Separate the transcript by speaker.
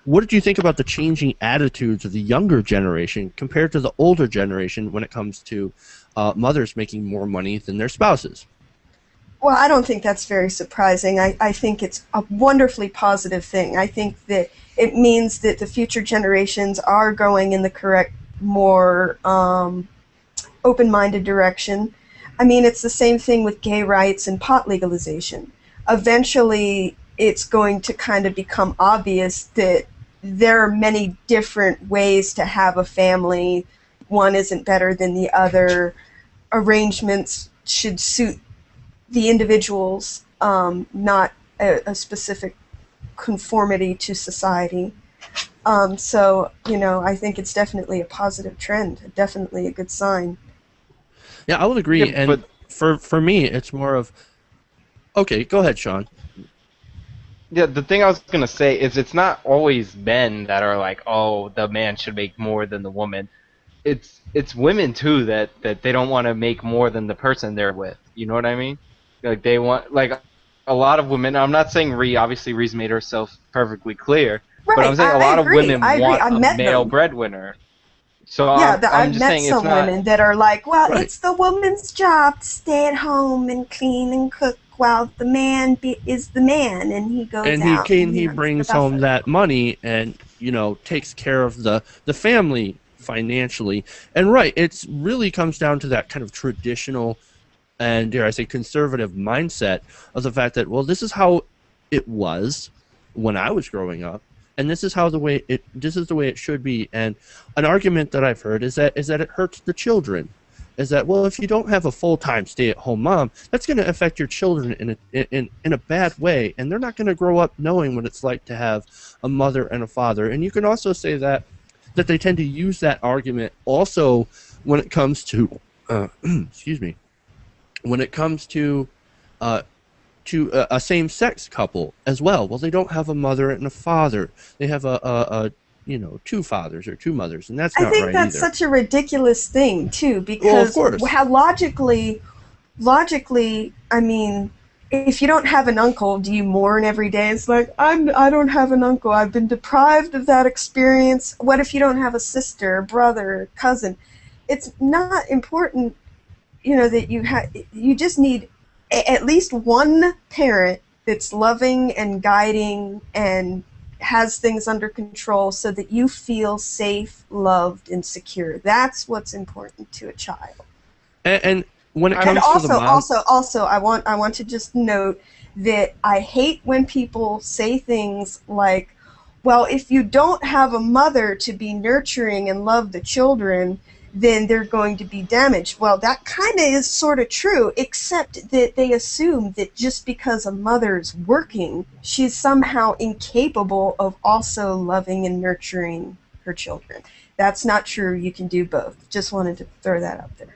Speaker 1: what did you think about the changing attitudes of the younger generation compared to the older generation when it comes to mothers making more money than their spouses?
Speaker 2: Well, I don't think that's very surprising. I think it's a wonderfully positive thing. I think that it means that the future generations are going in the correct, more open-minded direction. I mean, it's the same thing with gay rights and pot legalization. Eventually, it's going to kind of become obvious that there are many different ways to have a family. One isn't better than the other. Arrangements should suit the individuals, not a specific conformity to society. So, you know, I think it's definitely a positive trend, definitely a good sign.
Speaker 1: Yeah, I would agree.
Speaker 3: Yeah,
Speaker 1: and for me, it's more of, okay, go ahead, Sean.
Speaker 3: Yeah, the thing I was gonna say is it's not always men that are like, oh, the man should make more than the woman. It's women too that they don't want to make more than the person they're with. You know what I mean? Like they want, like, a lot of women. I'm not saying obviously Ree's made herself perfectly clear,
Speaker 2: Right,
Speaker 3: but I'm saying a lot of women
Speaker 2: I
Speaker 3: want
Speaker 2: agree.
Speaker 3: a male breadwinner. So
Speaker 2: Yeah,
Speaker 3: I'm
Speaker 2: I've
Speaker 3: just
Speaker 2: met
Speaker 3: saying
Speaker 2: some
Speaker 3: it's not.
Speaker 2: women that are like, well,
Speaker 1: Right.
Speaker 2: it's the woman's job to stay at home and clean and cook while the man is the man, and he goes
Speaker 1: And
Speaker 2: out.
Speaker 1: he brings home that money and, you know, takes care of the family financially. And right, it's really comes down to that kind of traditional and, dare I say, conservative mindset of the fact that, well, this is how it was when I was growing up, and this is the way it should be. And an argument that I've heard is that it hurts the children. Is that, well, if you don't have a full-time stay-at-home mom, that's going to affect your children in a bad way, and they're not going to grow up knowing what it's like to have a mother and a father. And you can also say that they tend to use that argument also when it comes to excuse me, when it comes to a same-sex couple as well. Well, they don't have a mother and a father. They have a you know, two fathers or two mothers, and that's not right either.
Speaker 2: I think that's such a ridiculous thing too, because
Speaker 1: well, of course.
Speaker 2: how logically, I mean, if you don't have an uncle, do you mourn every day? It's like, I don't have an uncle. I've been deprived of that experience. What if you don't have a sister, brother, cousin? It's not important, you know, that you just need at least one parent that's loving and guiding and has things under control so that you feel safe, loved, and secure. That's what's important to a child.
Speaker 1: And when it comes to the mom...
Speaker 2: Also, I want to just note that I hate when people say things like, well, if you don't have a mother to be nurturing and love the children, then they're going to be damaged. Well, that kind of is sort of true, except that they assume that just because a mother's working, she's somehow incapable of also loving and nurturing her children. That's not true. You can do both. Just wanted to throw that out there.